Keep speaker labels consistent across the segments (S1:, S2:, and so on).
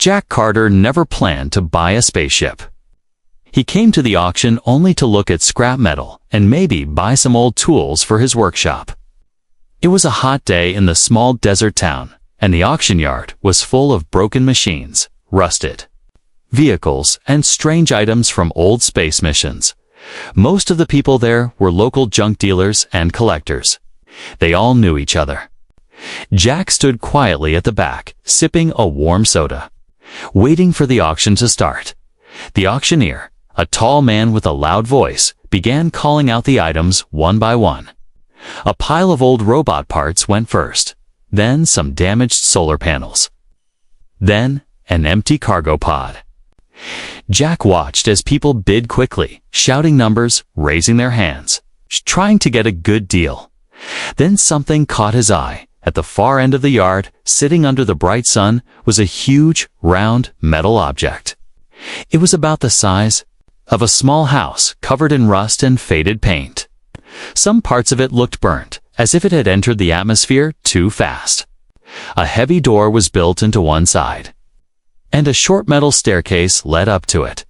S1: Jack Carter never planned to buy a spaceship. He came to the auction only to look at scrap metal and maybe buy some old tools for his workshop. It was a hot day in the small desert town, and the auction yard was full of broken machines, rusted vehicles, and strange items from old space missions. Most of the people there were local junk dealers and collectors. They all knew each other. Jack stood quietly at the back, sipping a warm soda, waiting for the auction to start. The auctioneer, a tall man with a loud voice, began calling out the items one by one. A pile of old robot parts went first, then some damaged solar panels, then an empty cargo pod. Jack watched as people bid quickly, shouting numbers, raising their hands, trying to get a good deal. Then something caught his eye. At the far end of the yard, sitting under the bright sun, was a huge, round, metal object. It was about the size of a small house covered in rust and faded paint. Some parts of it looked burnt, as if it had entered the atmosphere too fast. A heavy door was built into one side, and a short metal staircase led up to it.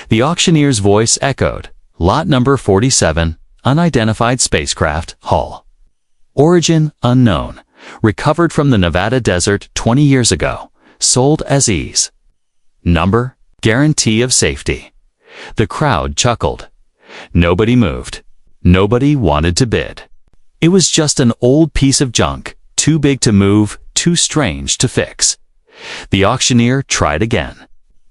S1: The auctioneer's voice echoed, "Lot number 47, unidentified spacecraft, hull. Origin unknown. Recovered from the Nevada desert 20 years ago. Sold as is. Number, guarantee of safety." The crowd chuckled. Nobody moved. Nobody wanted to bid. It was just an old piece of junk, too big to move, too strange to fix. The auctioneer tried again.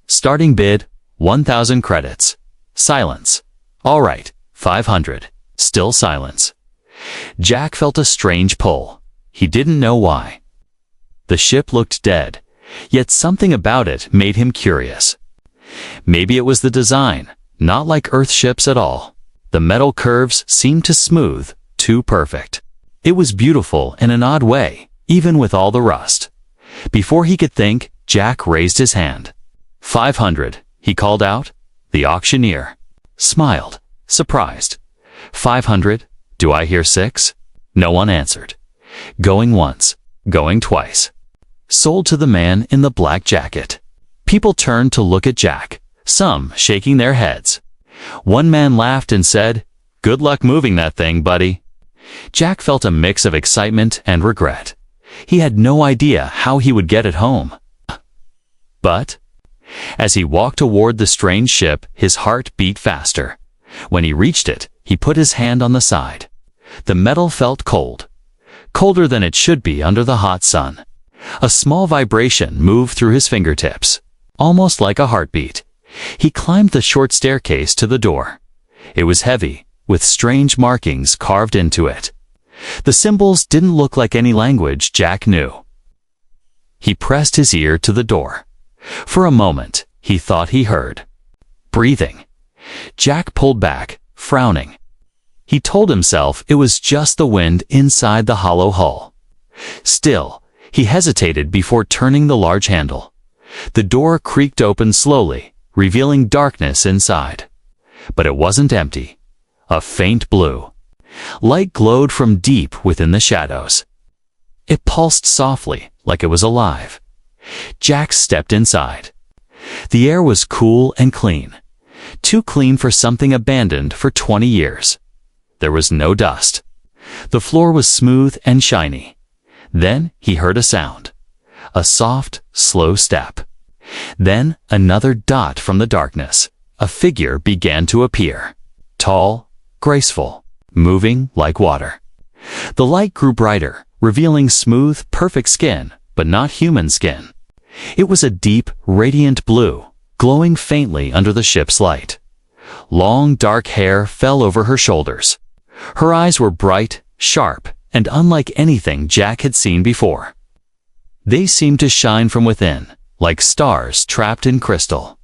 S1: Starting bid, 1,000 credits. Silence. All right, 500. Still silence. Jack felt a strange pull. He didn't know why. The ship looked dead, yet something about it made him curious. Maybe it was the design, not like Earth ships at all. The metal curves seemed too smooth, too perfect. It was beautiful in an odd way, even with all the rust. Before he could think, Jack raised his hand. 500, he called out. The auctioneer smiled, surprised. 500, do I hear 6? No one answered. Going once, going twice. Sold to the man in the black jacket. People turned to look at Jack, some shaking their heads. One man laughed and said, "Good luck moving that thing, buddy." Jack felt a mix of excitement and regret. He had no idea how he would get it home. But as he walked toward the strange ship, his heart beat faster. When he reached it, he put his hand on the side. The metal felt cold, colder than it should be under the hot sun. A small vibration moved through his fingertips, almost like a heartbeat. He climbed the short staircase to the door. It was heavy, with strange markings carved into it. The symbols didn't look like any language Jack knew. He pressed his ear to the door. For a moment, he thought he heard breathing. Jack pulled back, frowning. He told himself it was just the wind inside the hollow hull. Still, he hesitated before turning the large handle. The door creaked open slowly, revealing darkness inside. But it wasn't empty. A faint blue light glowed from deep within the shadows. It pulsed softly, like it was alive. Jack stepped inside. The air was cool and clean. Too clean for something abandoned for 20 years. There was no dust. The floor was smooth and shiny. Then he heard a sound. A soft, slow step. Then another dot from the darkness. A figure began to appear. Tall, graceful, moving like water. The light grew brighter, revealing smooth, perfect skin, but not human skin. It was a deep, radiant blue, glowing faintly under the ship's light. Long, dark hair fell over her shoulders. Her eyes were bright, sharp, and unlike anything Jack had seen before. They seemed to shine from within, like stars trapped in crystal.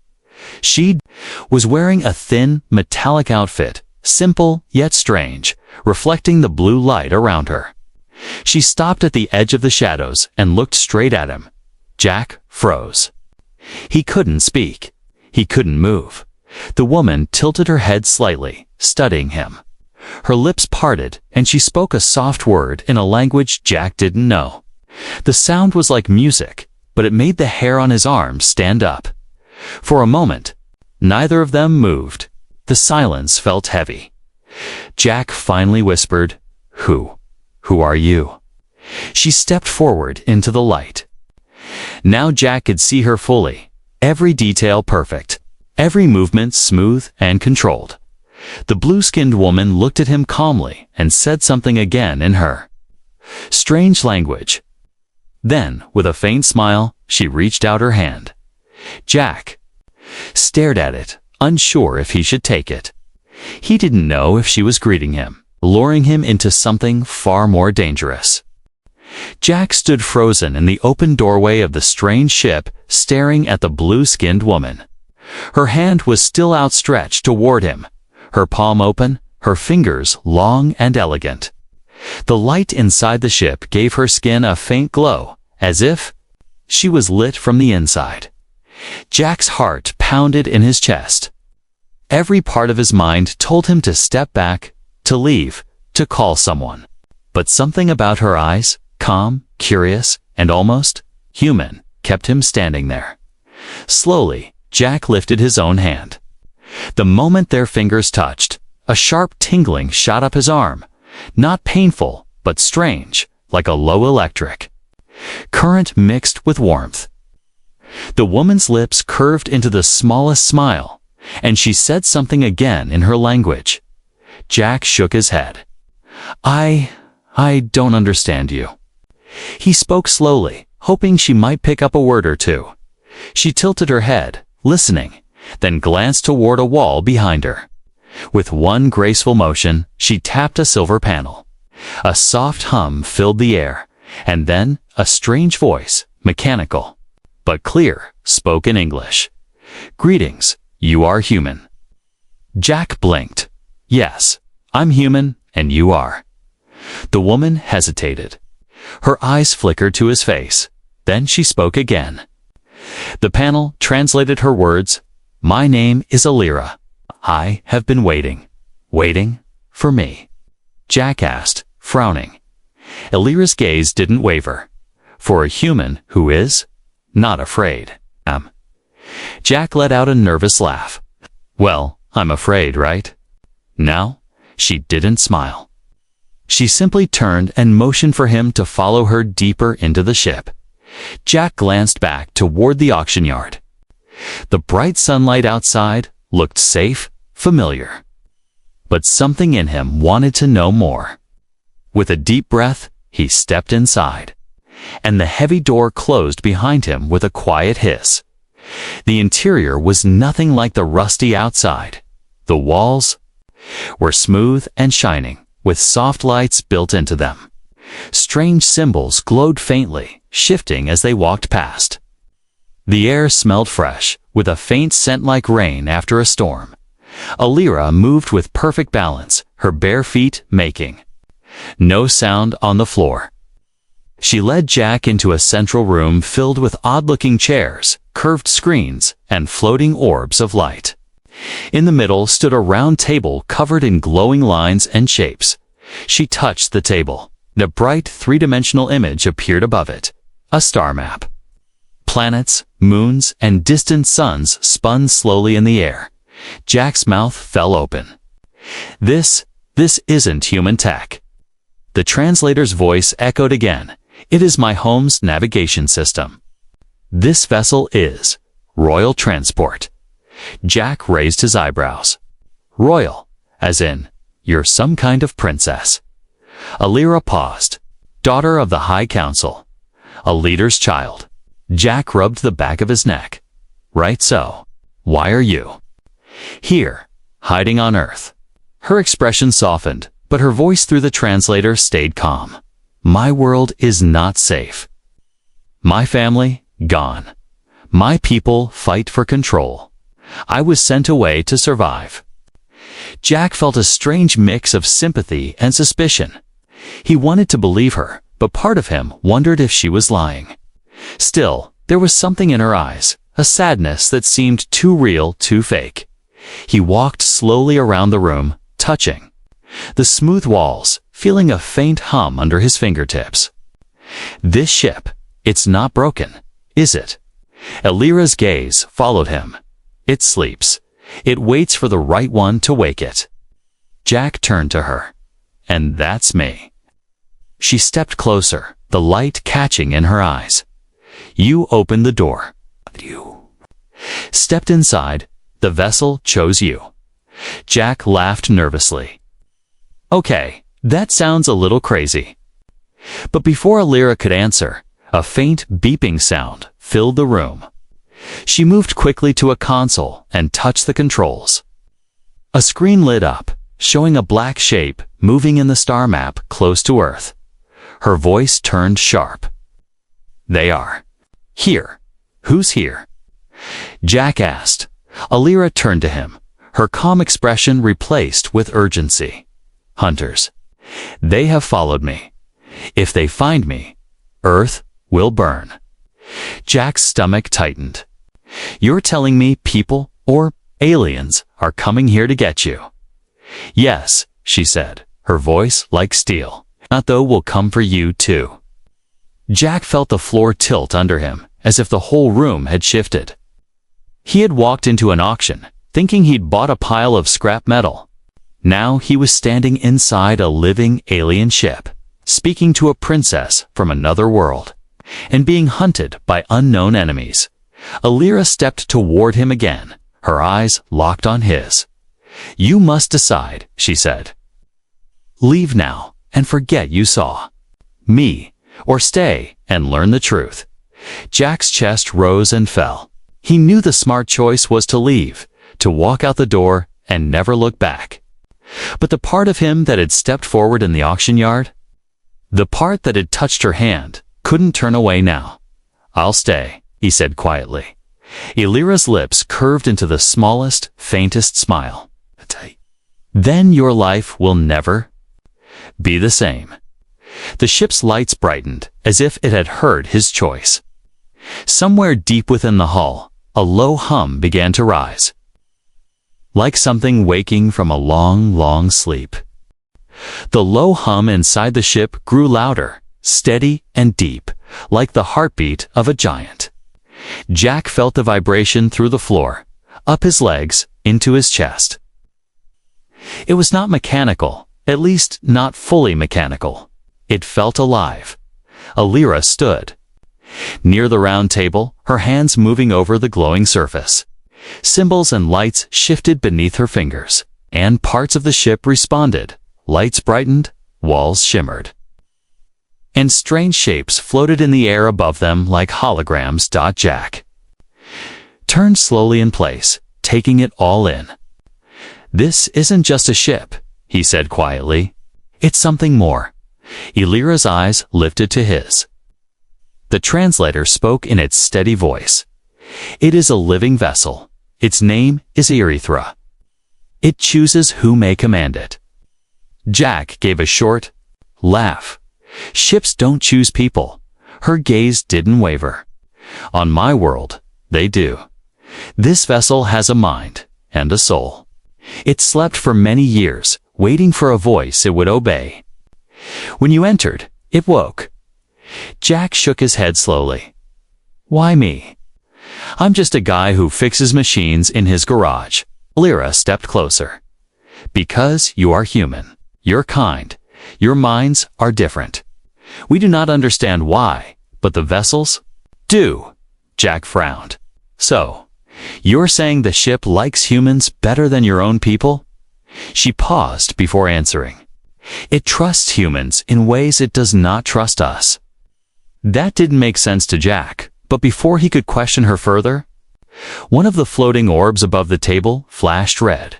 S1: She was wearing a thin, metallic outfit, simple yet strange, reflecting the blue light around her. She stopped at the edge of the shadows and looked straight at him. Jack froze. He couldn't speak. He couldn't move. The woman tilted her head slightly, studying him. Her lips parted, and she spoke a soft word in a language Jack didn't know. The sound was like music, but it made the hair on his arms stand up. For a moment, neither of them moved. The silence felt heavy. Jack finally whispered, "Who are you?" She stepped forward into the light. Now Jack could see her fully, every detail perfect, every movement smooth and controlled. The blue-skinned woman looked at him calmly and said something again in her strange language. Then, with a faint smile, she reached out her hand. Jack stared at it, unsure if he should take it. He didn't know if she was greeting him, luring him into something far more dangerous. Jack stood frozen in the open doorway of the strange ship, staring at the blue-skinned woman. Her hand was still outstretched toward him, her palm open, her fingers long and elegant. The light inside the ship gave her skin a faint glow, as if she was lit from the inside. Jack's heart pounded in his chest. Every part of his mind told him to step back, to leave, to call someone. But something about her eyes, calm, curious, and almost human, kept him standing there. Slowly, Jack lifted his own hand. The moment their fingers touched, a sharp tingling shot up his arm, not painful, but strange, like a low electric current mixed with warmth. The woman's lips curved into the smallest smile, and she said something again in her language. Jack shook his head. I don't understand you." He spoke slowly, hoping she might pick up a word or two. She tilted her head, listening, then glanced toward a wall behind her. With one graceful motion, she tapped a silver panel. A soft hum filled the air, and then a strange voice, mechanical but clear, spoke in English. "Greetings, you are human." Jack blinked. "Yes, I'm human, and you are." The woman hesitated. Her eyes flickered to his face. Then she spoke again. The panel translated her words. "My name is Alira. I have been waiting for me." Jack asked, frowning. Alira's gaze didn't waver. For a human who is not afraid. Jack let out a nervous laugh. "Well, I'm afraid, right?" Now, she didn't smile. She simply turned and motioned for him to follow her deeper into the ship. Jack glanced back toward the auction yard. The bright sunlight outside looked safe, familiar. But something in him wanted to know more. With a deep breath, he stepped inside, and the heavy door closed behind him with a quiet hiss. The interior was nothing like the rusty outside. The walls were smooth and shining, with soft lights built into them. Strange symbols glowed faintly, shifting as they walked past. The air smelled fresh, with a faint scent like rain after a storm. Alira moved with perfect balance, her bare feet making no sound on the floor. She led Jack into a central room filled with odd-looking chairs, curved screens, and floating orbs of light. In the middle stood a round table covered in glowing lines and shapes. She touched the table. A bright three-dimensional image appeared above it, a star map. Planets, moons, and distant suns spun slowly in the air. Jack's mouth fell open. This isn't human tech." The translator's voice echoed again. "It is my home's navigation system. This vessel is royal transport." Jack raised his eyebrows. "Royal, as in, you're some kind of princess." Alira paused. "Daughter of the High Council. A leader's child." Jack rubbed the back of his neck. "Right so. Why are you here, hiding on Earth?" Her expression softened, but her voice through the translator stayed calm. "My world is not safe. My family, gone. My people fight for control. I was sent away to survive." Jack felt a strange mix of sympathy and suspicion. He wanted to believe her, but part of him wondered if she was lying. Still, there was something in her eyes, a sadness that seemed too real, too fake. He walked slowly around the room, touching the smooth walls, feeling a faint hum under his fingertips. "This ship, it's not broken. is it? Elira's gaze followed him. It sleeps. It waits for the right one to wake it. Jack turned to her. And that's me. She stepped closer, the light catching in her eyes. You opened the door. You stepped inside. The vessel chose you. Jack laughed nervously. Okay, that sounds a little crazy. But before Elira could answer, a faint beeping sound filled the room. She moved quickly to a console and touched the controls. A screen lit up, showing a black shape moving in the star map close to Earth. Her voice turned sharp. They are here. Who's here? Jack asked. Elira turned to him, her calm expression replaced with urgency. Hunters. They have followed me. If they find me, Earth will burn. Jack's stomach tightened. You're telling me people, or aliens, are coming here to get you? Yes, she said, her voice like steel. Not though will come for you too. Jack felt the floor tilt under him, as if the whole room had shifted. He had walked into an auction, thinking he'd bought a pile of scrap metal. Now he was standing inside a living alien ship, speaking to a princess from another world, and being hunted by unknown enemies. Elira stepped toward him again, her eyes locked on his. You must decide, she said. Leave now and forget you saw me, or stay and learn the truth. Jack's chest rose and fell. He knew the smart choice was to leave, to walk out the door and never look back. But the part of him that had stepped forward in the auction yard, the part that had touched her hand, couldn't turn away now. I'll stay, he said quietly. Elira's lips curved into the smallest, faintest smile. Then your life will never be the same. The ship's lights brightened, as if it had heard his choice. Somewhere deep within the hull, a low hum began to rise, like something waking from a long, long sleep. The low hum inside the ship grew louder, steady and deep, like the heartbeat of a giant. Jack felt the vibration through the floor, up his legs, into his chest. It was not mechanical, at least not fully mechanical. It felt alive. Elira stood near the round table, her hands moving over the glowing surface. Symbols and lights shifted beneath her fingers, and parts of the ship responded. Lights brightened, walls shimmered, and strange shapes floated in the air above them like holograms. Jack turned slowly in place, taking it all in. This isn't just a ship, he said quietly. It's something more. Elira's eyes lifted to his. The translator spoke in its steady voice. It is a living vessel. Its name is Erythra. It chooses who may command it. Jack gave a short laugh. Ships don't choose people. Her gaze didn't waver. On my world, they do. This vessel has a mind and a soul. It slept for many years, waiting for a voice it would obey. When you entered, it woke. Jack shook his head slowly. Why me? I'm just a guy who fixes machines in his garage. Elira stepped closer. Because you are human. You're kind. Your minds are different. We do not understand why, but the vessels do. Jack frowned. So, you're saying the ship likes humans better than your own people? She paused before answering. It trusts humans in ways it does not trust us. That didn't make sense to Jack, but before he could question her further, one of the floating orbs above the table flashed red.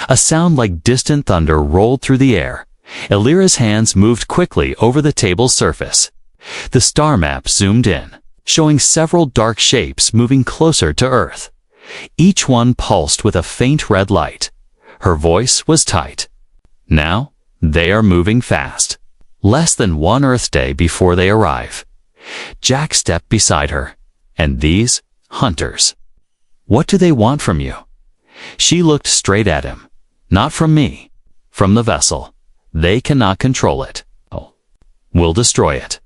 S1: A sound like distant thunder rolled through the air. Elira's hands moved quickly over the table's surface. The star map zoomed in, showing several dark shapes moving closer to Earth. Each one pulsed with a faint red light. Her voice was tight. Now, they are moving fast. Less than one Earth day before they arrive. Jack stepped beside her. And these hunters. What do they want from you? She looked straight at him. Not from me. From the vessel. They cannot control it. Oh, we'll destroy it.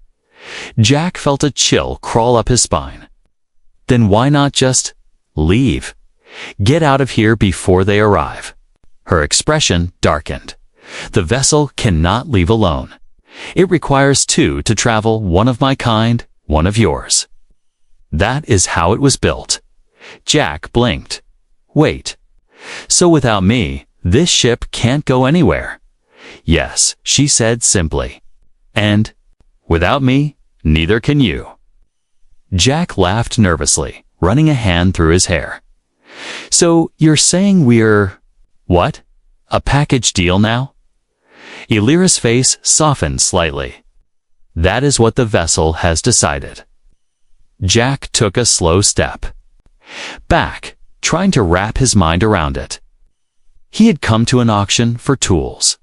S1: Jack felt a chill crawl up his spine. Then why not just leave? Get out of here before they arrive. Her expression darkened. The vessel cannot leave alone. It requires two to travel, one of my kind, one of yours. That is how it was built. Jack blinked. Wait. So without me, this ship can't go anywhere? Yes, she said simply. And without me, neither can you. Jack laughed nervously, running a hand through his hair. So you're saying we're... what? A package deal now? Elira's face softened slightly. That is what the vessel has decided. Jack took a slow step back, trying to wrap his mind around it. He had come to an auction for tools.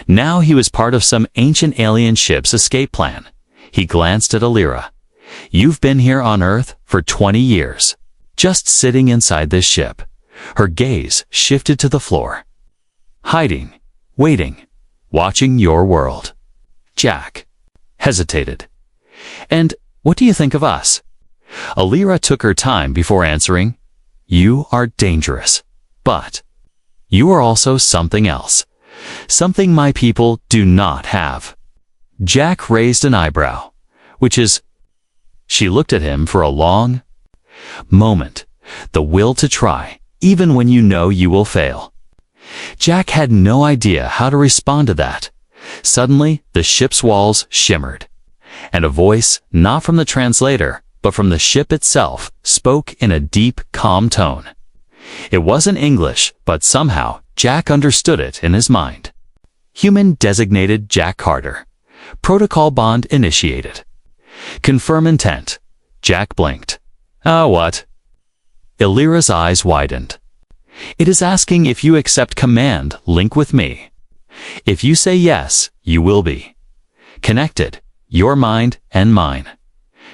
S1: Now he was part of some ancient alien ship's escape plan. He glanced at Elira. You've been here on Earth for 20 years, just sitting inside this ship. Her gaze shifted to the floor. Hiding, waiting, watching your world. Jack hesitated. And what do you think of us? Elira took her time before answering. You are dangerous, but you are also something else. Something my people do not have. Jack raised an eyebrow, which is... She looked at him for a long moment, the will to try, even when you know you will fail. Jack had no idea how to respond to that. Suddenly, the ship's walls shimmered, and a voice, not from the translator, but from the ship itself, spoke in a deep, calm tone. It wasn't English, but somehow Jack understood it in his mind. Human designated Jack Carter. Protocol bond initiated. Confirm intent. Jack blinked. What? Elira's eyes widened. It is asking if you accept command, link with me. If you say yes, you will be connected, your mind and mine.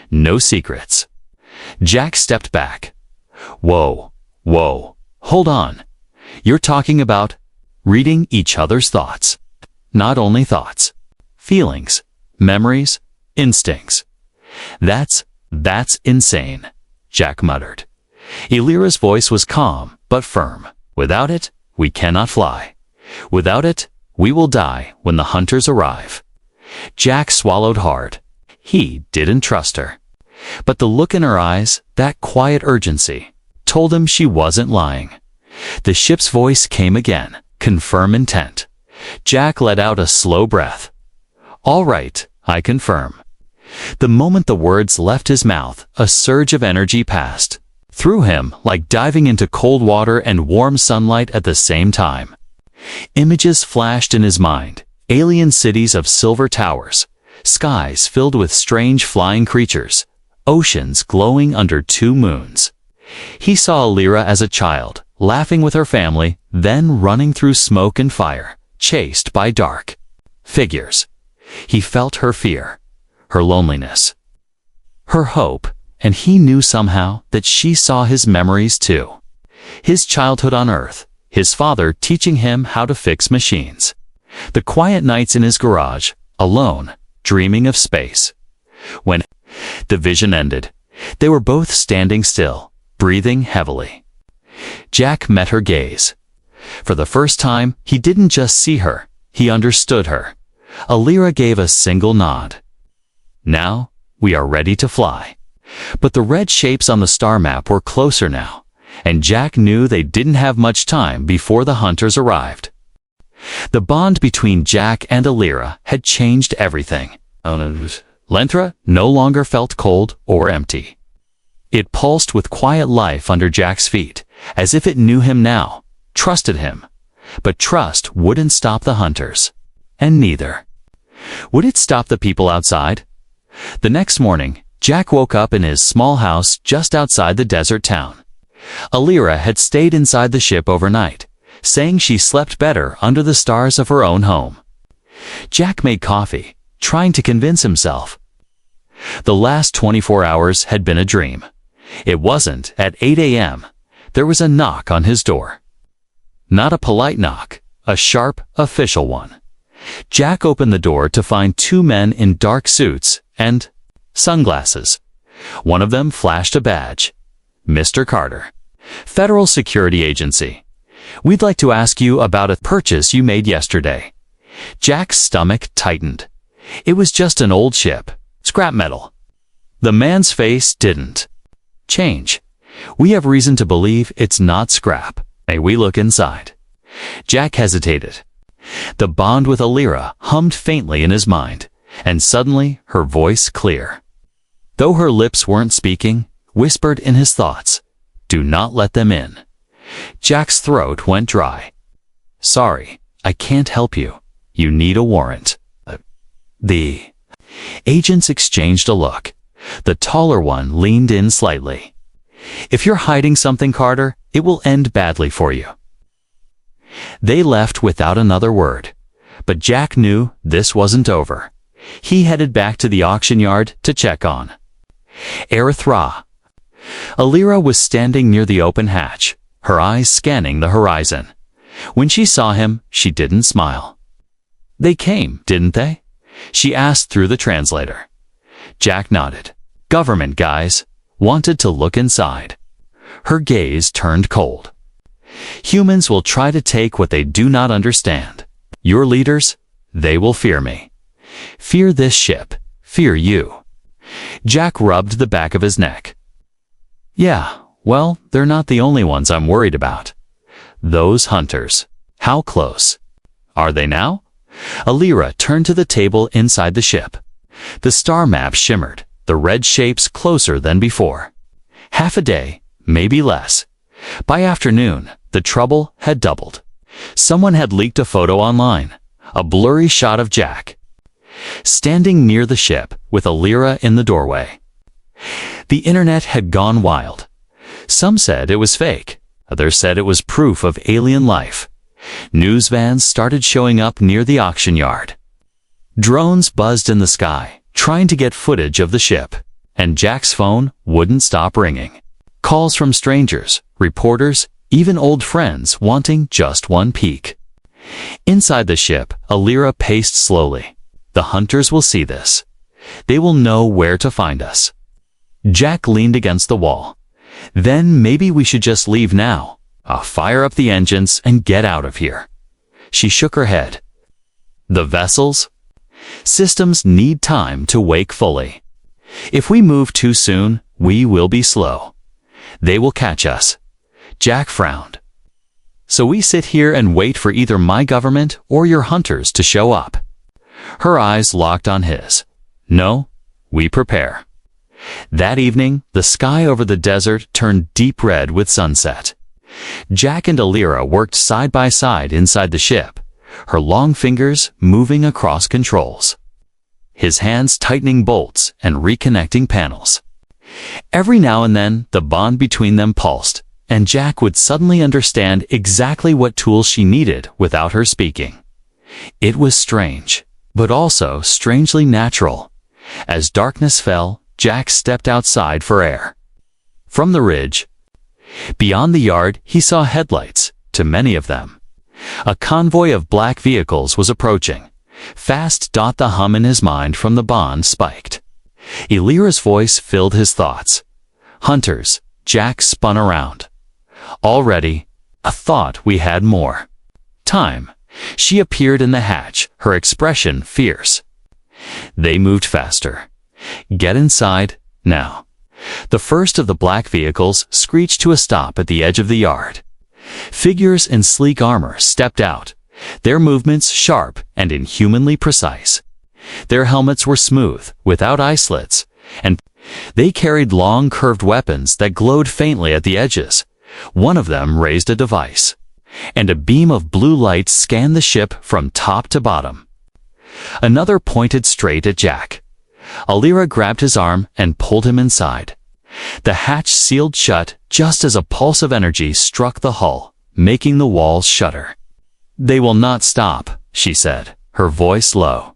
S1: No secrets. Jack stepped back. Whoa, hold on. You're talking about reading each other's thoughts. Not only thoughts, feelings, memories, instincts. That's insane, Jack muttered. Elira's voice was calm, but firm. Without it, we cannot fly. Without it, we will die when the hunters arrive. Jack swallowed hard. He didn't trust her. But the look in her eyes, that quiet urgency, told him she wasn't lying. The ship's voice came again. Confirm intent. Jack let out a slow breath. All right, I confirm. The moment the words left his mouth, a surge of energy passed through him, like diving into cold water and warm sunlight at the same time. Images flashed in his mind, alien cities of silver towers, skies filled with strange flying creatures, oceans glowing under two moons. He saw Elira as a child, laughing with her family, then running through smoke and fire, chased by dark figures. He felt her fear, her loneliness, her hope, and he knew somehow that she saw his memories too. His childhood on Earth, his father teaching him how to fix machines. The quiet nights in his garage, alone, dreaming of space. When the vision ended, they were both standing still, breathing heavily. Jack met her gaze. For the first time, he didn't just see her, he understood her. Elira gave a single nod. Now, we are ready to fly. But the red shapes on the star map were closer now, and Jack knew they didn't have much time before the hunters arrived. The bond between Jack and Elira had changed everything. Lentra no longer felt cold or empty. It pulsed with quiet life under Jack's feet, as if it knew him now, trusted him. But trust wouldn't stop the hunters. And neither would it stop the people outside. The next morning, Jack woke up in his small house just outside the desert town. Elira had stayed inside the ship overnight, saying she slept better under the stars of her own home. Jack made coffee, trying to convince himself. The last 24 hours had been a dream. It wasn't at 8 a.m. There was a knock on his door. Not a polite knock, a sharp, official one. Jack opened the door to find two men in dark suits and sunglasses. One of them flashed a badge. Mr. Carter, Federal Security Agency. We'd like to ask you about a purchase you made yesterday. Jack's stomach tightened. It was just an old ship, scrap metal. The man's face didn't change. We have reason to believe it's not scrap. May we look inside? Jack hesitated. The bond with Alira hummed faintly in his mind, and suddenly her voice clear. Though her lips weren't speaking, whispered in his thoughts, "Do not let them in." Jack's throat went dry. "Sorry, I can't help you. You need a warrant." The agents exchanged a look. The taller one leaned in slightly. "If you're hiding something, Carter, it will end badly for you." They left without another word. But Jack knew this wasn't over. He headed back to the auction yard to check on Erithra. Alira was standing near the open hatch, her eyes scanning the horizon. When she saw him, she didn't smile. "They came, didn't they?" she asked through the translator. Jack nodded. "Government guys. Wanted to look inside." Her gaze turned cold. "Humans will try to take what they do not understand. Your leaders, they will fear me. Fear this ship. Fear you." Jack rubbed the back of his neck. "Yeah, well, they're not the only ones I'm worried about. Those hunters. How close are they now?" Alira turned to the table inside the ship. The star map shimmered, the red shapes closer than before. Half a day, maybe less. By afternoon, the trouble had doubled. Someone had leaked a photo online, a blurry shot of Jack standing near the ship with Alira in the doorway. The internet had gone wild. Some said it was fake. Others said it was proof of alien life. News vans started showing up near the auction yard. Drones buzzed in the sky, trying to get footage of the ship, and Jack's phone wouldn't stop ringing. Calls from strangers, reporters, even old friends wanting just one peek. Inside the ship, Alira paced slowly. "The hunters will see this. They will know where to find us." Jack leaned against the wall. "Then maybe we should just leave now. I'll fire up the engines and get out of here." She shook her head. "The vessels? Systems need time to wake fully. If we move too soon, we will be slow. They will catch us." Jack frowned. "So we sit here and wait for either my government or your hunters to show up?" Her eyes locked on his. "No, we prepare." That evening, the sky over the desert turned deep red with sunset. Jack and Alira worked side by side inside the ship, her long fingers moving across controls, his hands tightening bolts and reconnecting panels. Every now and then, the bond between them pulsed, and Jack would suddenly understand exactly what tools she needed without her speaking. It was strange, but also strangely natural. As darkness fell, Jack stepped outside for air. From the ridge, beyond the yard, he saw headlights, to many of them. A convoy of black vehicles was approaching. Fast. The hum in his mind from the bond spiked. Alira's voice filled his thoughts. "Hunters." Jack spun around. "Already, I thought we had more time." She appeared in the hatch, her expression fierce. They moved faster. "Get inside, now." The first of the black vehicles screeched to a stop at the edge of the yard. Figures in sleek armor stepped out, their movements sharp and inhumanly precise. Their helmets were smooth, without eye slits, and they carried long curved weapons that glowed faintly at the edges. One of them raised a device, and a beam of blue light scanned the ship from top to bottom. Another pointed straight at Jack. Alira grabbed his arm and pulled him inside. The hatch sealed shut just as a pulse of energy struck the hull, making the walls shudder. "They will not stop," she said, her voice low.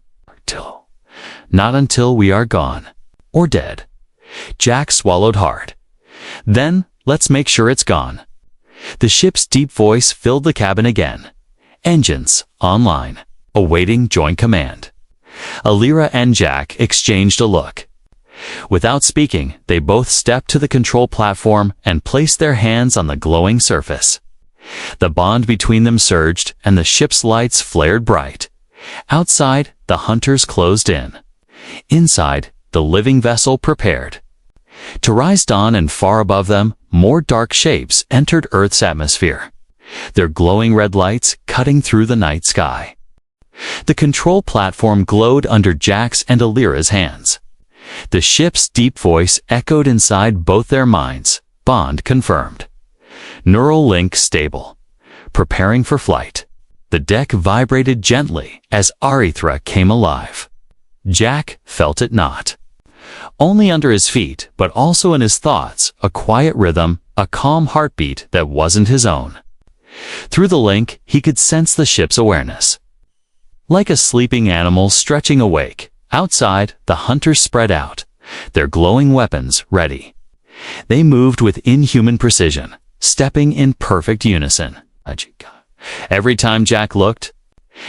S1: Not until we are gone. Or dead." Jack swallowed hard. "Then, let's make sure it's gone." The ship's deep voice filled the cabin again. "Engines, online. Awaiting joint command." Alira and Jack exchanged a look. Without speaking, they both stepped to the control platform and placed their hands on the glowing surface. The bond between them surged, and the ship's lights flared bright. Outside, the hunters closed in. Inside, the living vessel prepared. To rise dawn, and far above them, more dark shapes entered Earth's atmosphere, their glowing red lights cutting through the night sky. The control platform glowed under Jack's and Alira's hands. The ship's deep voice echoed inside both their minds. Bond confirmed. Neural link stable. Preparing for flight. The deck vibrated gently as Arithra came alive. Jack felt it not. Only under his feet, but also in his thoughts, a quiet rhythm, a calm heartbeat that wasn't his own. Through the link, he could sense the ship's awareness. Like a sleeping animal stretching awake, outside, the hunters spread out, their glowing weapons ready. They moved with inhuman precision, stepping in perfect unison. Every time Jack looked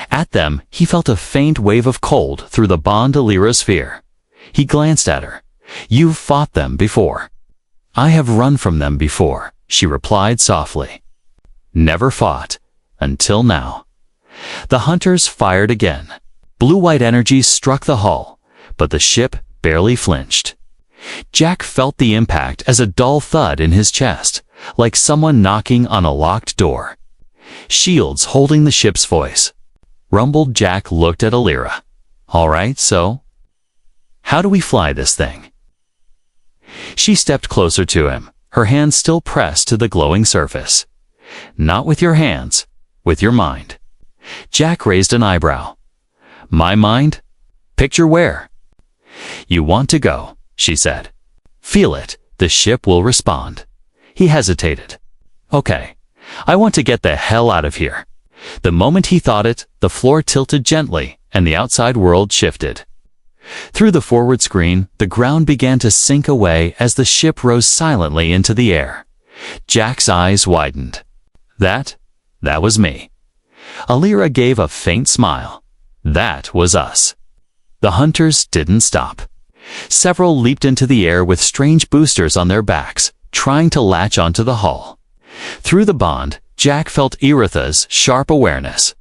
S1: at them, he felt a faint wave of cold through the bond Alira's sphere. He glanced at her. "You've fought them before." "I have run from them before," she replied softly. "Never fought, until now." The hunters fired again. Blue-white energy struck the hull, but the ship barely flinched. Jack felt the impact as a dull thud in his chest, like someone knocking on a locked door. "Shields holding the ship's voice." Rumbled. Jack looked at Alira. "All right, so how do we fly this thing?" She stepped closer to him, her hands still pressed to the glowing surface. "Not with your hands, with your mind." Jack raised an eyebrow. "My mind? Picture where?" "You want to go," she said. "Feel it, the ship will respond." He hesitated. "Okay, I want to get the hell out of here." The moment he thought it, the floor tilted gently, and the outside world shifted. Through the forward screen, the ground began to sink away as the ship rose silently into the air. Jack's eyes widened. That was me." Alira gave a faint smile. "That was us." The hunters didn't stop. Several leaped into the air with strange boosters on their backs, trying to latch onto the hull. Through the bond, Jack felt Aritha's sharp awareness.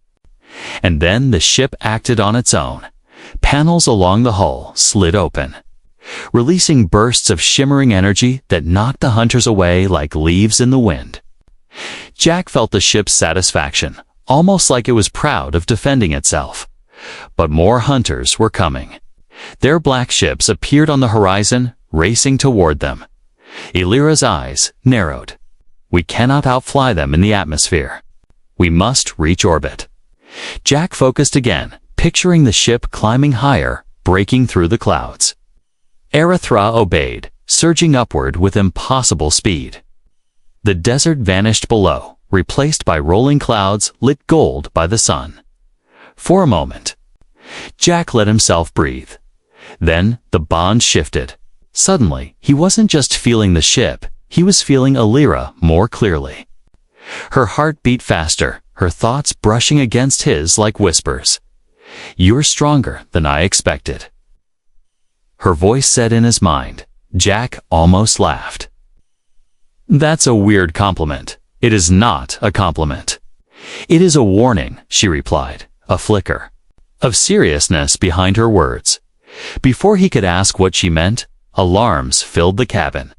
S1: And then the ship acted on its own. Panels along the hull slid open, releasing bursts of shimmering energy that knocked the hunters away like leaves in the wind. Jack felt the ship's satisfaction, almost like it was proud of defending itself. But more hunters were coming. Their black ships appeared on the horizon, racing toward them. Alira's eyes narrowed. "We cannot outfly them in the atmosphere. We must reach orbit." Jack focused again, picturing the ship climbing higher, breaking through the clouds. Arithra obeyed, surging upward with impossible speed. The desert vanished below, replaced by rolling clouds lit gold by the sun. For a moment, Jack let himself breathe. Then the bond shifted. Suddenly, he wasn't just feeling the ship, he was feeling Alira more clearly. Her heart beat faster, her thoughts brushing against his like whispers. "You're stronger than I expected." Her voice said in his mind. Jack almost laughed. "That's a weird compliment." "It is not a compliment. It is a warning," she replied, a flicker of seriousness behind her words. Before he could ask what she meant, alarms filled the cabin.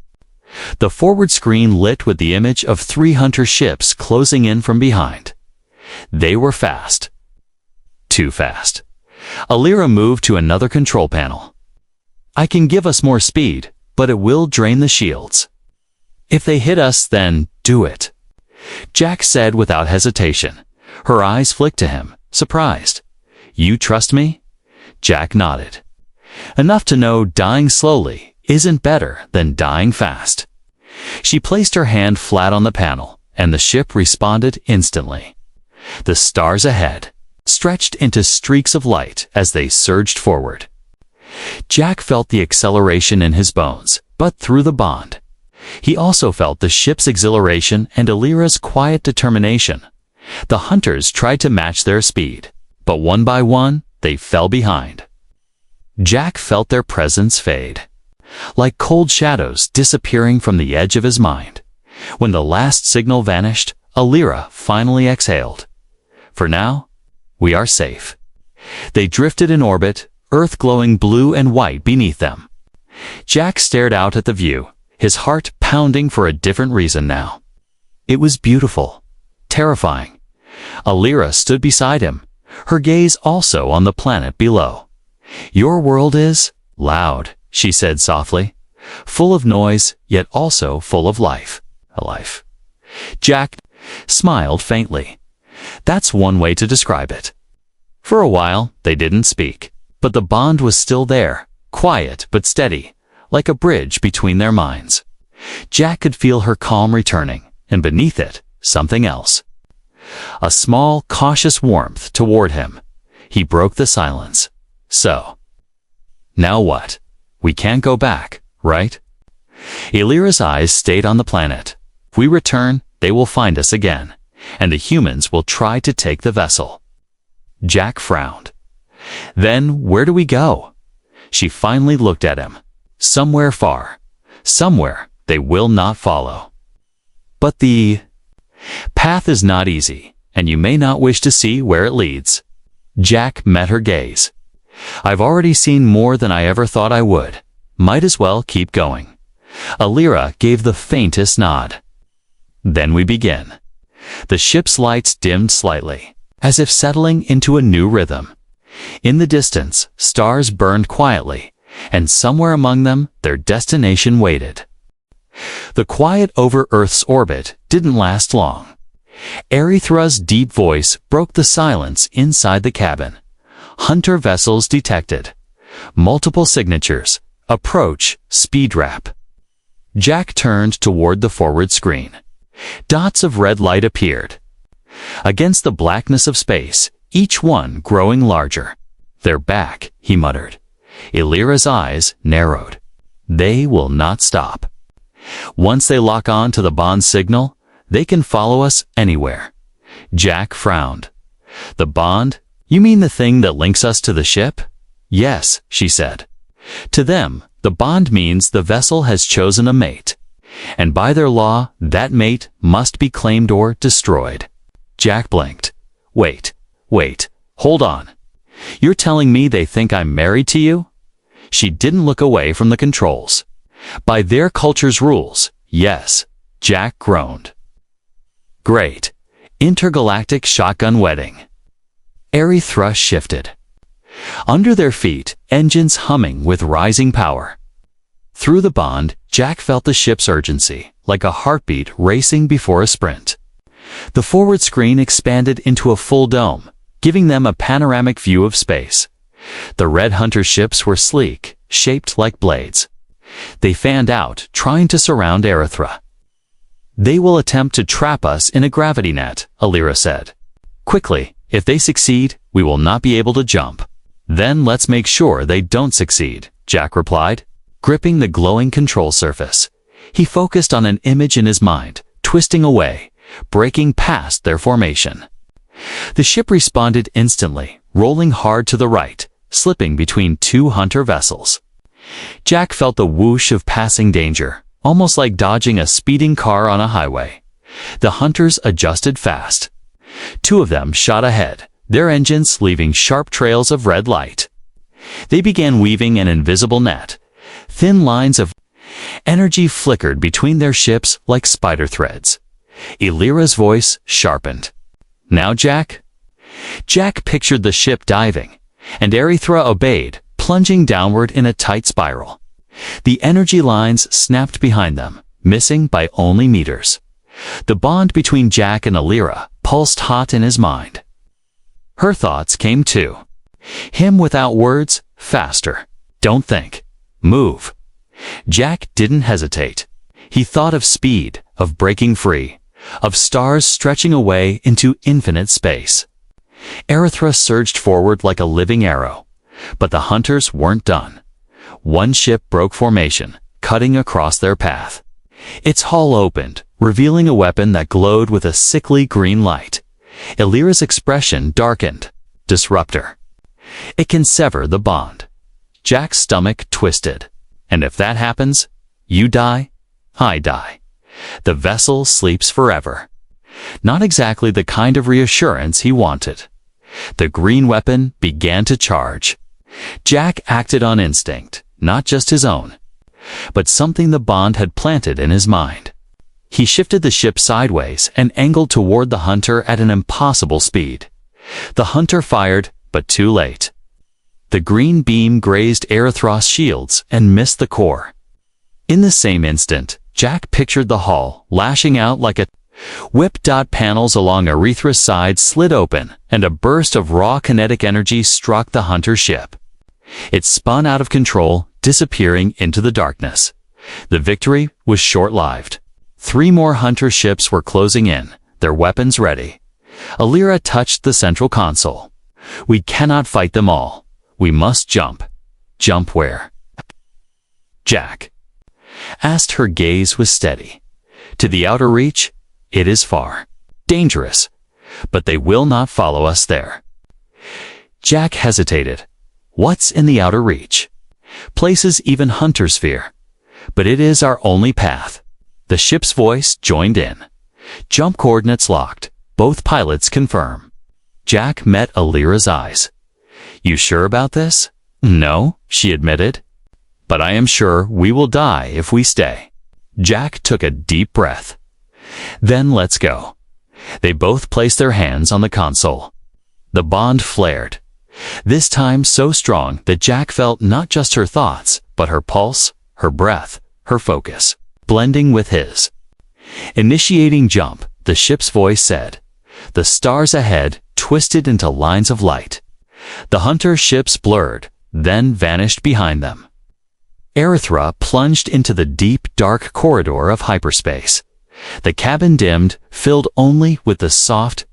S1: The forward screen lit with the image of 3 hunter ships closing in from behind. They were fast. Too fast. Alira moved to another control panel. "I can give us more speed, but it will drain the shields." "If they hit us, then do it," Jack said without hesitation. Her eyes flicked to him, surprised. "You trust me?" Jack nodded. "Enough to know dying slowly isn't better than dying fast." She placed her hand flat on the panel, and the ship responded instantly. The stars ahead stretched into streaks of light as they surged forward. Jack felt the acceleration in his bones, but through the bond. He also felt the ship's exhilaration and Alira's quiet determination. The hunters tried to match their speed, but one by one, they fell behind. Jack felt their presence fade. like cold shadows disappearing from the edge of his mind. When the last signal vanished, Alira finally exhaled. For now, we are safe. They drifted in orbit, Earth glowing blue and white beneath them. Jack stared out at the view, his heart pounding for a different reason now. It was beautiful, terrifying. Alira stood beside him, her gaze also on the planet below. "Your world is loud," she said softly, "full of noise, yet also full of life." A life. Jack smiled faintly. That's one way to describe it. For a while, they didn't speak, but the bond was still there, quiet but steady, like a bridge between their minds. Jack could feel her calm returning, and beneath it, something else. A small, cautious warmth toward him. He broke the silence. "So, now what? We can't go back, right?" Alira's eyes stayed on the planet. "If we return, they will find us again, and the humans will try to take the vessel." Jack frowned. "Then where do we go?" She finally looked at him. "Somewhere far. Somewhere they will not follow. But the path is not easy, and you may not wish to see where it leads." Jack met her gaze. "I've already seen more than I ever thought I would. Might as well keep going." Alira gave the faintest nod. "Then we begin." The ship's lights dimmed slightly, as if settling into a new rhythm. In the distance, stars burned quietly, and somewhere among them, their destination waited. The quiet over Earth's orbit didn't last long. Erithra's deep voice broke the silence inside the cabin. Hunter vessels detected. Multiple signatures. Approach, speed wrap. Jack turned toward the forward screen. Dots of red light appeared. Against the blackness of space, each one growing larger. "They're back," he muttered. Alira's eyes narrowed. "They will not stop. Once they lock on to the bond signal, they can follow us anywhere." Jack frowned. "The bond? You mean the thing that links us to the ship?" "Yes," she said. "To them, the bond means the vessel has chosen a mate. And by their law, that mate must be claimed or destroyed." Jack blinked. Wait, hold on. You're telling me they think I'm married to you?" She didn't look away from the controls. "By their culture's rules, yes," Jack groaned. "Great. Intergalactic shotgun wedding." Erithra shifted. Under their feet, engines humming with rising power. Through the bond, Jack felt the ship's urgency, like a heartbeat racing before a sprint. The forward screen expanded into a full dome, giving them a panoramic view of space. The Red Hunter ships were sleek, shaped like blades. They fanned out, trying to surround Erithra. "They will attempt to trap us in a gravity net," Alira said. "Quickly, if they succeed, we will not be able to jump." "Then let's make sure they don't succeed," Jack replied, gripping the glowing control surface. He focused on an image in his mind, twisting away, breaking past their formation. The ship responded instantly, rolling hard to the right, slipping between two Hunter vessels. Jack felt the whoosh of passing danger, almost like dodging a speeding car on a highway. The Hunters adjusted fast. Two of them shot ahead, their engines leaving sharp trails of red light. They began weaving an invisible net. Thin lines of energy flickered between their ships like spider threads. Alira's voice sharpened. "Now, Jack?" Jack pictured the ship diving, and Erithra obeyed, plunging downward in a tight spiral. The energy lines snapped behind them, missing by only meters. The bond between Jack and Alira pulsed hot in his mind. Her thoughts came too. Him without words, faster. Don't think. Move. Jack didn't hesitate. He thought of speed, of breaking free, of stars stretching away into infinite space. Erithra surged forward like a living arrow, but the Hunters weren't done. One ship broke formation, cutting across their path. Its hull opened, revealing a weapon that glowed with a sickly green light. Alira's expression darkened. Disruptor. It can sever the bond. Jack's stomach twisted. And if that happens, you die, I die. The vessel sleeps forever. Not exactly the kind of reassurance he wanted. The green weapon began to charge. Jack acted on instinct, not just his own, but something the Bond had planted in his mind. He shifted the ship sideways and angled toward the hunter at an impossible speed. The hunter fired, but too late. The green beam grazed Erythra's shields and missed the core. In the same instant, Jack pictured the hull lashing out like a whip. Panels along Erythra's side slid open, and a burst of raw kinetic energy struck the hunter ship. It spun out of control, disappearing into the darkness. The victory was short-lived. 3 more hunter ships were closing in, their weapons ready. Alira touched the central console. We cannot fight them all. We must jump. Jump where? Jack asked. Her gaze was steady. To the outer reach? It is far. Dangerous. But they will not follow us there. Jack hesitated. What's in the outer reach? Places even hunters fear. But it is our only path. The ship's voice joined in. Jump coordinates locked. Both pilots confirm. Jack met Alira's eyes. You sure about this? No, she admitted. But I am sure we will die if we stay. Jack took a deep breath. Then let's go. They both placed their hands on the console. The bond flared. This time so strong that Jack felt not just her thoughts, but her pulse, her breath, her focus, blending with his. Initiating jump, the ship's voice said. The stars ahead twisted into lines of light. The hunter ships blurred, then vanished behind them. Erythra plunged into the deep, dark corridor of hyperspace. The cabin dimmed, filled only with the soft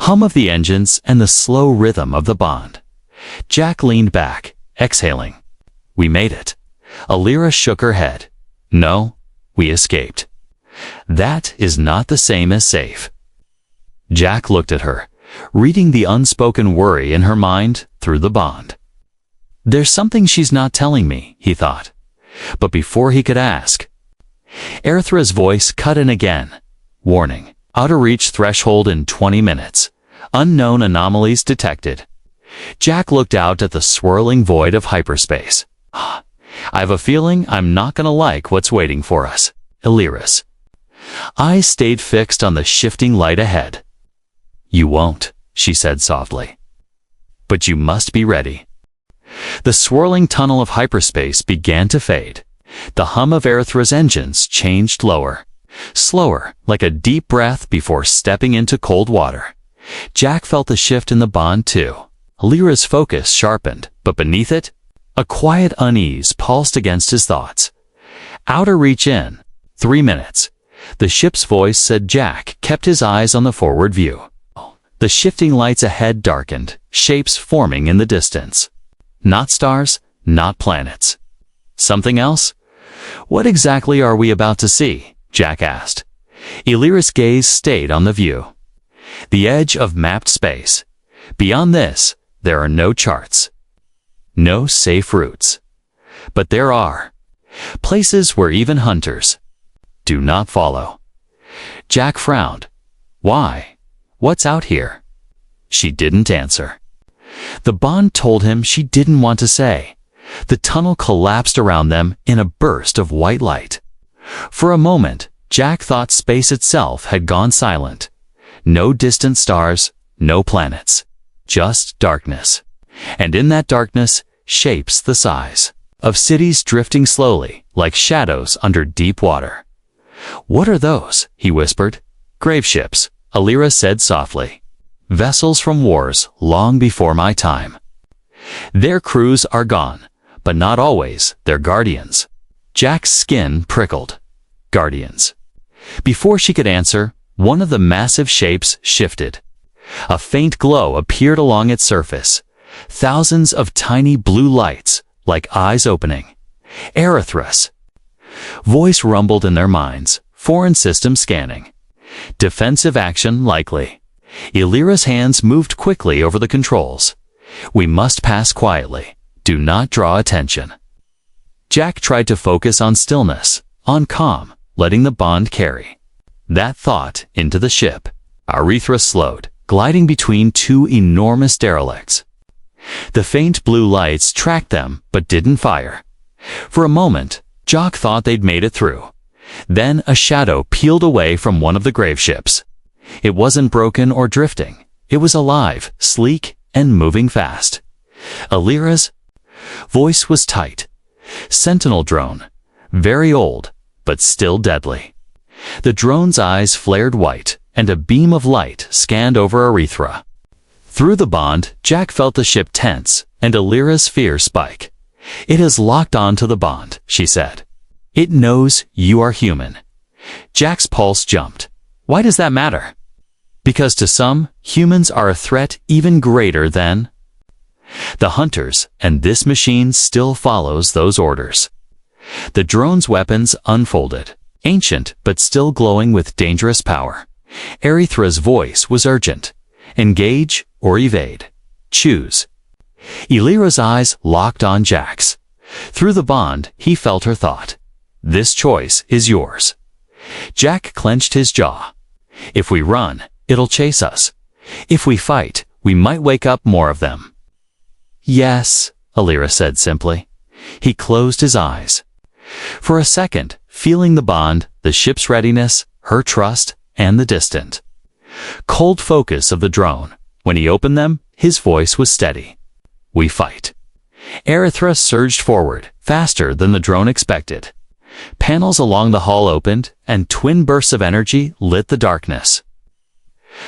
S1: hum of the engines and the slow rhythm of the bond. Jack leaned back, exhaling. We made it. Alira shook her head. No, we escaped. That is not the same as safe. Jack looked at her, reading the unspoken worry in her mind through the bond. There's something she's not telling me, he thought. But before he could ask, Erythra's voice cut in again. Warning. Outer reach threshold in 20 minutes. Unknown anomalies detected. Jack looked out at the swirling void of hyperspace. I have a feeling I'm not going to like what's waiting for us. Alira's eyes stayed fixed on the shifting light ahead. You won't, she said softly. But you must be ready. The swirling tunnel of hyperspace began to fade. The hum of Erythra's engines changed lower. Slower, like a deep breath before stepping into cold water. Jack felt the shift in the bond too. Alira's focus sharpened, but beneath it, a quiet unease pulsed against his thoughts. Outer reach in 3 minutes. The ship's voice said. Jack kept his eyes on the forward view. The shifting lights ahead darkened, shapes forming in the distance. Not stars, not planets. Something else? What exactly are we about to see? Jack asked. Alira's gaze stayed on the view. The edge of mapped space. Beyond this, there are no charts. No safe routes. But there are places where even hunters do not follow. Jack frowned. Why? What's out here? She didn't answer. The bond told him she didn't want to say. The tunnel collapsed around them in a burst of white light. For a moment, Jack thought space itself had gone silent. No distant stars, no planets. Just darkness. And in that darkness, shapes the size of cities drifting slowly, like shadows under deep water. What are those? He whispered. Graveships, Alira said softly. Vessels from wars long before my time. Their crews are gone, but not always their guardians. Jack's skin prickled. Guardians. Before she could answer, one of the massive shapes shifted. A faint glow appeared along its surface. Thousands of tiny blue lights, like eyes opening. Erythra's voice rumbled in their minds, foreign system scanning. Defensive action likely. Alira's hands moved quickly over the controls. We must pass quietly. Do not draw attention. Jack tried to focus on stillness, on calm, letting the bond carry. That thought into the ship. Aerithra slowed, gliding between two enormous derelicts. The faint blue lights tracked them but didn't fire. For a moment, Jock thought they'd made it through. Then a shadow peeled away from one of the grave ships. It wasn't broken or drifting. It was alive, sleek, and moving fast. Alira's voice was tight. Sentinel drone. Very old, but still deadly. The drone's eyes flared white, and a beam of light scanned over Aerithra. Through the bond, Jack felt the ship tense, and Alira's fear spike. "It has locked on to the bond," she said. "It knows you are human." Jack's pulse jumped. Why does that matter? Because to some, humans are a threat even greater than the hunters, and this machine still follows those orders. The drone's weapons unfolded, ancient but still glowing with dangerous power. Aerithra's voice was urgent. Engage or evade. Choose. Alira's eyes locked on Jack's. Through the bond, he felt her thought. This choice is yours. Jack clenched his jaw. If we run, it'll chase us. If we fight, we might wake up more of them. Yes, Alira said simply. He closed his eyes. For a second, feeling the bond, the ship's readiness, her trust, and the distant, cold focus of the drone. When he opened them, his voice was steady. We fight. Aerithra surged forward, faster than the drone expected. Panels along the hull opened, and twin bursts of energy lit the darkness.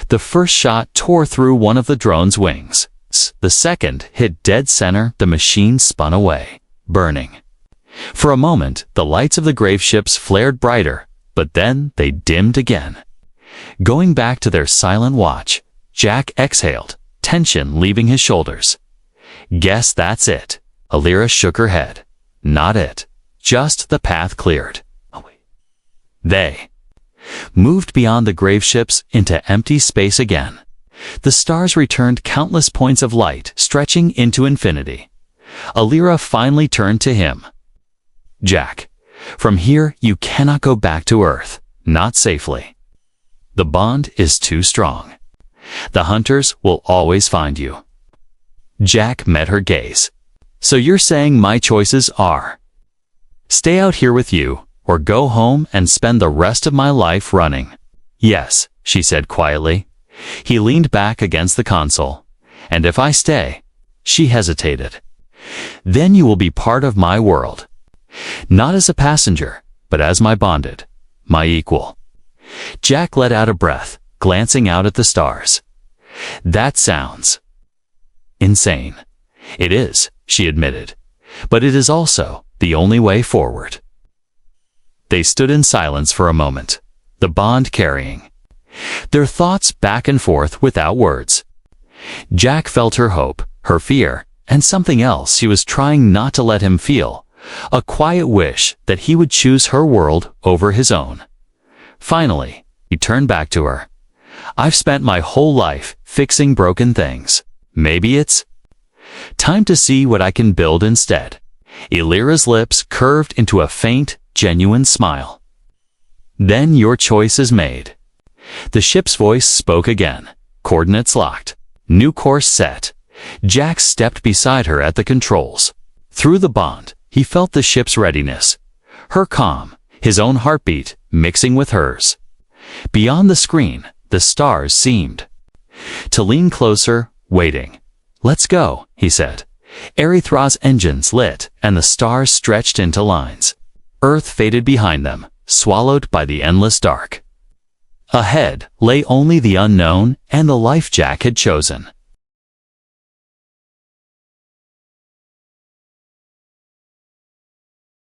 S1: The first shot tore through one of the drone's wings. The second hit dead center. The machine spun away, burning. For a moment, the lights of the grave ships flared brighter, but then they dimmed again. Going back to their silent watch, Jack exhaled, tension leaving his shoulders. Guess that's it. Alira shook her head. Not it. Just the path cleared. They moved beyond the grave ships into empty space again. The stars returned countless points of light stretching into infinity. Alira finally turned to him. Jack, from here you cannot go back to Earth. Not safely. The bond is too strong. The hunters will always find you. Jack met her gaze. So you're saying my choices are stay out here with you, or go home and spend the rest of my life running? Yes, she said quietly. He leaned back against the console. And if I stay, she hesitated. Then you will be part of my world. Not as a passenger, but as my bonded, my equal. Jack let out a breath, glancing out at the stars. That sounds insane. It is, she admitted. But it is also the only way forward. They stood in silence for a moment, the bond carrying their thoughts back and forth without words. Jack felt her hope, her fear, and something else she was trying not to let him feel, a quiet wish that he would choose her world over his own. Finally, he turned back to her. I've spent my whole life fixing broken things. Maybe it's time to see what I can build instead. Alira's lips curved into a faint, genuine smile. Then your choice is made. The ship's voice spoke again. Coordinates locked. New course set. Jack stepped beside her at the controls. Through the bond, he felt the ship's readiness. Her calm, his own heartbeat, mixing with hers. Beyond the screen, the stars seemed to lean closer, waiting. Let's go, he said. Aerithra's engines lit, and the stars stretched into lines. Earth faded behind them, swallowed by the endless dark. Ahead lay only the unknown and the life Jack had chosen.